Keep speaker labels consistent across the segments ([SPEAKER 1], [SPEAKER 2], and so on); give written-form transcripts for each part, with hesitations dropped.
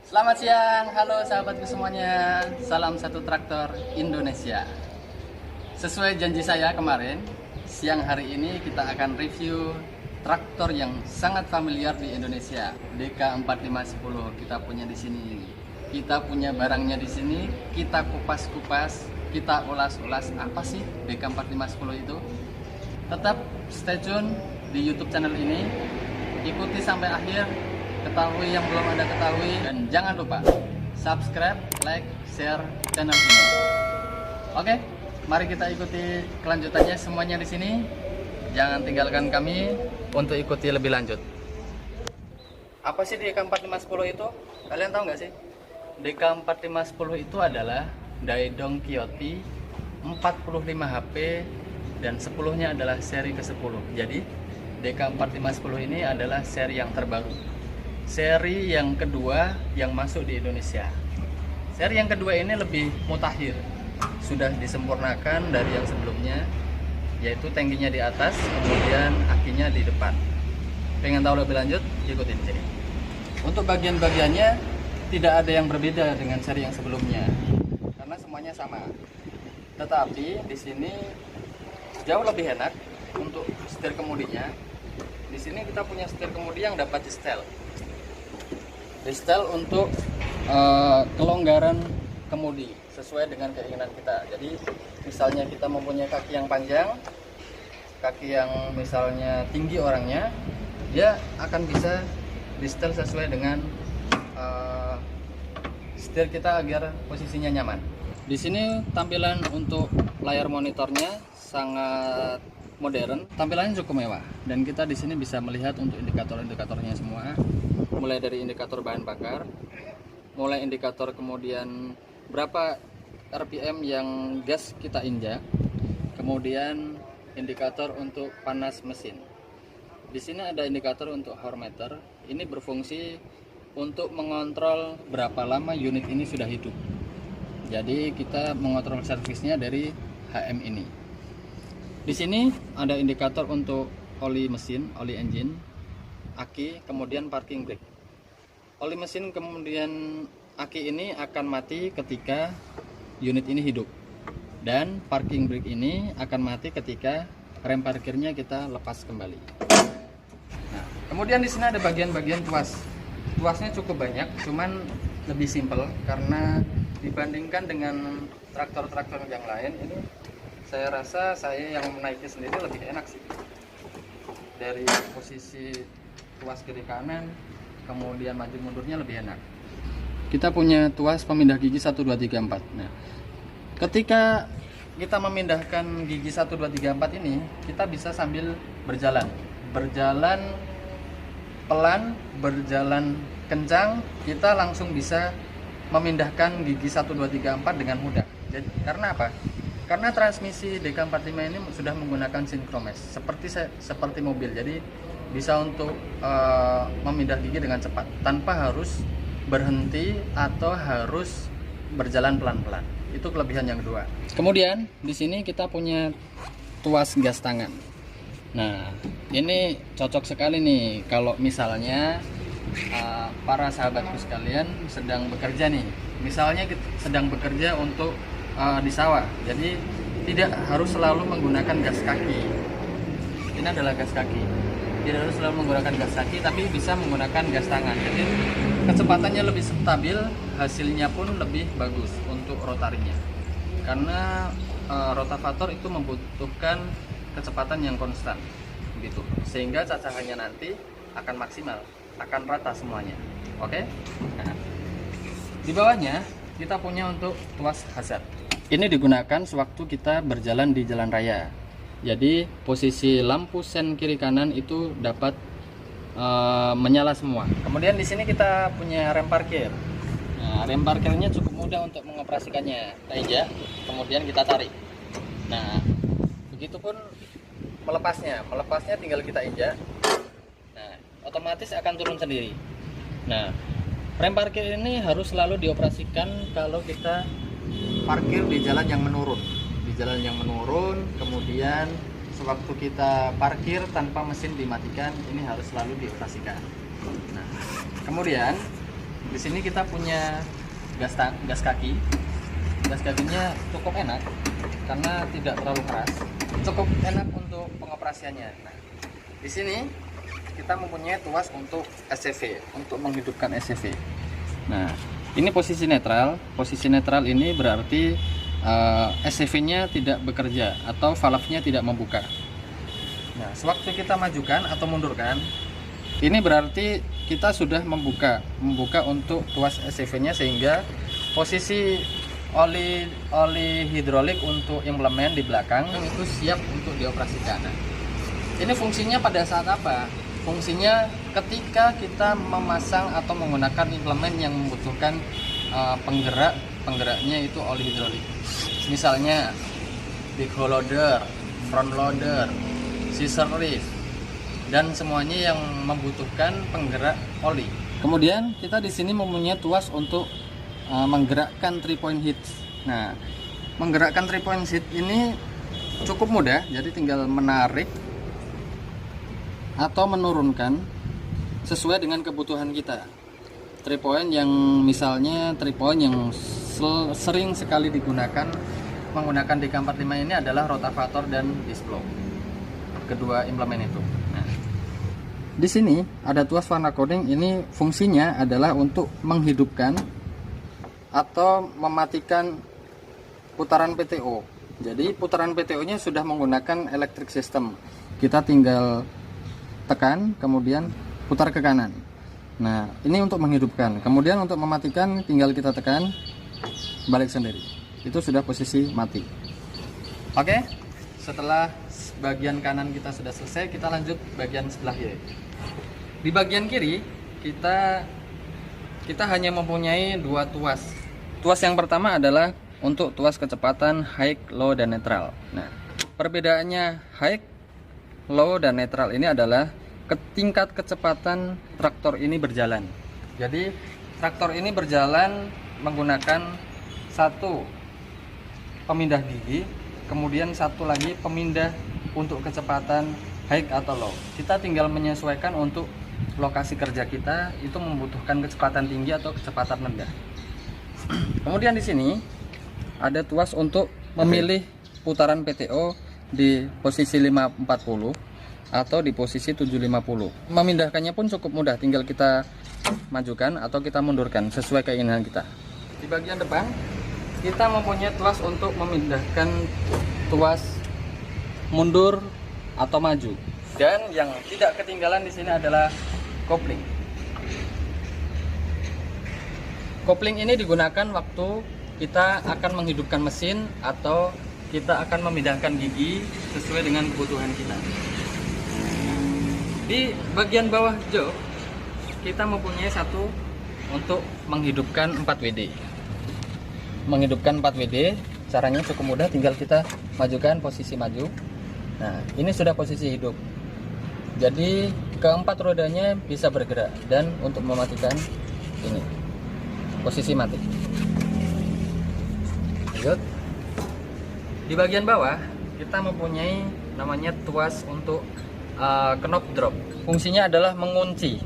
[SPEAKER 1] Selamat siang, halo sahabatku semuanya. Salam satu traktor Indonesia. Sesuai janji saya kemarin, siang hari ini kita akan review traktor yang sangat familiar di Indonesia, DK4510. Kita punya di sini. Kita punya barangnya di sini. Kita kupas-kupas, kita ulas-ulas apa sih DK4510 itu. Tetap stay tune di YouTube channel ini. Ikuti sampai akhir. Ketahui yang belum Anda ketahui, dan jangan lupa subscribe, like, share channel ini. Oke, mari kita ikuti kelanjutannya semuanya di sini. Jangan tinggalkan kami untuk ikuti lebih lanjut. Apa sih DK4510 itu? Kalian tahu nggak sih? DK4510 itu adalah Daidong Kioti 45 HP dan 10-nya adalah seri ke-10. Jadi DK4510 ini adalah seri yang terbaru. Seri yang kedua yang masuk di Indonesia. Seri yang kedua ini lebih mutakhir, sudah disempurnakan dari yang sebelumnya, yaitu tangkinya di atas, kemudian akinya di depan. Pengen tahu lebih lanjut? Ikutin sini. Untuk bagian-bagiannya tidak ada yang berbeda dengan seri yang sebelumnya, karena semuanya sama. Tetapi di sini jauh lebih enak untuk setir kemudinya. Di sini kita punya setir kemudi yang dapat di setel untuk kelonggaran kemudi sesuai dengan keinginan kita. Jadi misalnya kita mempunyai kaki yang panjang, kaki yang misalnya tinggi orangnya, dia akan bisa di setel sesuai dengan setir kita agar posisinya nyaman. Di sini tampilan untuk layar monitornya sangat modern, tampilannya cukup mewah, dan kita di sini bisa melihat untuk indikator-indikatornya semua, mulai dari indikator bahan bakar, mulai indikator kemudian berapa RPM yang gas kita injak, kemudian indikator untuk panas mesin. Di sini ada indikator untuk hour meter. Ini berfungsi untuk mengontrol berapa lama unit ini sudah hidup. Jadi kita mengontrol servisnya dari HM ini. Di sini ada indikator untuk oli mesin, oli engine, aki, kemudian parking brake. Oli mesin kemudian aki ini akan mati ketika unit ini hidup, dan parking brake ini akan mati ketika rem parkirnya kita lepas kembali. Nah, kemudian di sini ada bagian-bagian tuas. Tuasnya cukup banyak, cuman lebih simpel karena dibandingkan dengan traktor-traktor yang lain, ini saya rasa saya yang menaiki sendiri lebih enak sih. Dari posisi tuas kiri kanan, kemudian maju mundurnya lebih enak. Kita punya tuas pemindah gigi 1, 2, 3, 4. Nah, ketika kita memindahkan gigi 1, 2, 3, 4 ini, kita bisa sambil berjalan pelan, berjalan kencang, kita langsung bisa memindahkan gigi 1, 2, 3, 4 dengan mudah. Jadi, karena apa? Karena transmisi DK45 ini sudah menggunakan sinkromes seperti mobil, jadi bisa untuk memindah gigi dengan cepat tanpa harus berhenti atau harus berjalan pelan-pelan. Itu kelebihan yang kedua. Kemudian di sini kita punya tuas gas tangan. Nah, ini cocok sekali nih kalau misalnya para sahabatku sekalian sedang bekerja nih. Misalnya sedang bekerja untuk di sawah, jadi tidak harus selalu menggunakan gas kaki. Ini adalah gas kaki, tidak harus selalu menggunakan gas kaki, tapi bisa menggunakan gas tangan. Jadi kecepatannya lebih stabil, hasilnya pun lebih bagus untuk rotarinya, karena rotavator itu membutuhkan kecepatan yang konstan gitu, sehingga cacahannya nanti akan maksimal, akan rata semuanya. Oke. Nah, di bawahnya kita punya untuk tuas hazard. Ini digunakan sewaktu kita berjalan di jalan raya. Jadi posisi lampu sen kiri kanan itu dapat menyala semua. Kemudian di sini kita punya rem parkir. Nah, rem parkirnya cukup mudah untuk mengoperasikannya. Kita injak, kemudian kita tarik. Nah, begitupun melepasnya tinggal kita injak. Nah, otomatis akan turun sendiri. Nah, rem parkir ini harus selalu dioperasikan kalau kita parkir di jalan yang menurun. Kemudian sewaktu kita parkir tanpa mesin dimatikan, ini harus selalu dioperasikan. Nah, kemudian di sini kita punya gas kaki. Gas kakinya cukup enak karena tidak terlalu keras, cukup enak untuk pengoperasiannya. Nah, di sini kita mempunyai tuas untuk SCV, untuk menghidupkan SCV. Nah, ini posisi netral. Posisi netral ini berarti SCV-nya tidak bekerja atau valve-nya tidak membuka. Nah, sewaktu kita majukan atau mundurkan, ini berarti kita sudah membuka untuk tuas SCV-nya, sehingga posisi oli hidrolik untuk implemen di belakang itu siap untuk dioperasikan. Nah, ini fungsinya pada saat apa? Fungsinya ketika kita memasang atau menggunakan implemen yang membutuhkan penggeraknya itu oli hidrolik. Misalnya big hole loader, front loader, scissor lift, dan semuanya yang membutuhkan penggerak oli. Kemudian kita di sini mempunyai tuas untuk menggerakkan 3-point hitch. Nah, menggerakkan 3-point hitch ini cukup mudah, jadi tinggal menarik atau menurunkan sesuai dengan kebutuhan kita. 3-point yang misalnya 3-point yang sering sekali digunakan menggunakan DK45 ini adalah rotavator dan disc block, kedua implemen itu. Nah, di sini ada tuas warna kuning. Ini fungsinya adalah untuk menghidupkan atau mematikan putaran PTO. Jadi putaran PTO-nya sudah menggunakan electric system. Kita tinggal tekan, kemudian putar ke kanan. Nah, ini untuk menghidupkan. Kemudian untuk mematikan tinggal kita tekan, balik sendiri. Itu sudah posisi mati. Oke, setelah bagian kanan kita sudah selesai, kita lanjut bagian sebelah kiri. Di bagian kiri kita hanya mempunyai dua tuas. Tuas yang pertama adalah untuk tuas kecepatan high, low, dan netral. Nah, perbedaannya high, low, dan netral ini adalah tingkat kecepatan traktor ini berjalan. Jadi traktor ini berjalan menggunakan satu pemindah gigi, kemudian satu lagi pemindah untuk kecepatan high atau low. Kita tinggal menyesuaikan untuk lokasi kerja kita itu membutuhkan kecepatan tinggi atau kecepatan rendah. Kemudian di sini ada tuas untuk memilih putaran PTO di posisi 540 atau di posisi 750. Memindahkannya pun cukup mudah, tinggal kita majukan atau kita mundurkan sesuai keinginan kita. Di bagian depan kita mempunyai tuas untuk memindahkan tuas mundur atau maju. Dan yang tidak ketinggalan di sini adalah kopling. Kopling ini digunakan waktu kita akan menghidupkan mesin atau kita akan memindahkan gigi sesuai dengan kebutuhan kita. Di bagian bawah jok kita mempunyai satu untuk menghidupkan 4WD. Menghidupkan 4WD caranya cukup mudah, tinggal kita majukan posisi maju. Nah, ini sudah posisi hidup. Jadi keempat rodanya bisa bergerak, dan untuk mematikan ini posisi mati. Lanjut. Di bagian bawah kita mempunyai namanya tuas untuk knob drop. Fungsinya adalah mengunci.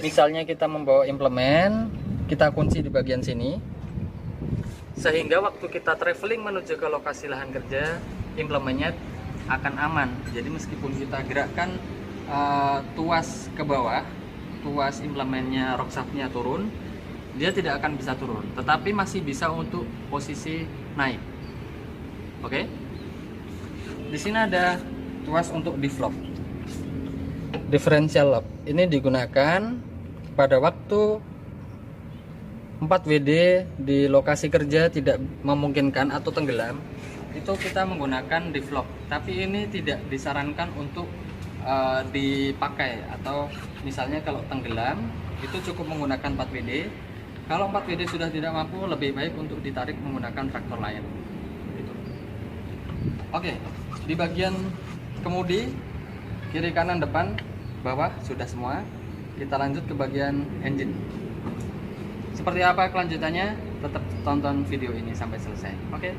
[SPEAKER 1] Misalnya kita membawa implemen, kita kunci di bagian sini, sehingga waktu kita traveling menuju ke lokasi lahan kerja, implemennya akan aman. Jadi meskipun kita gerakkan tuas ke bawah, tuas implemennya rockshaftnya turun, dia tidak akan bisa turun, tetapi masih bisa untuk posisi naik. Oke. Di sini ada tuas untuk deflop, differential lock. Ini digunakan pada waktu 4WD di lokasi kerja tidak memungkinkan atau tenggelam, itu kita menggunakan deflop. Tapi ini tidak disarankan untuk dipakai, atau misalnya kalau tenggelam itu cukup menggunakan 4WD. Kalau 4WD sudah tidak mampu, lebih baik untuk ditarik menggunakan traktor lain. Gitu. Oke, di bagian kemudi, kiri, kanan, depan, bawah sudah semua. Kita lanjut ke bagian engine. Seperti apa kelanjutannya? Tetap tonton video ini sampai selesai. Oke.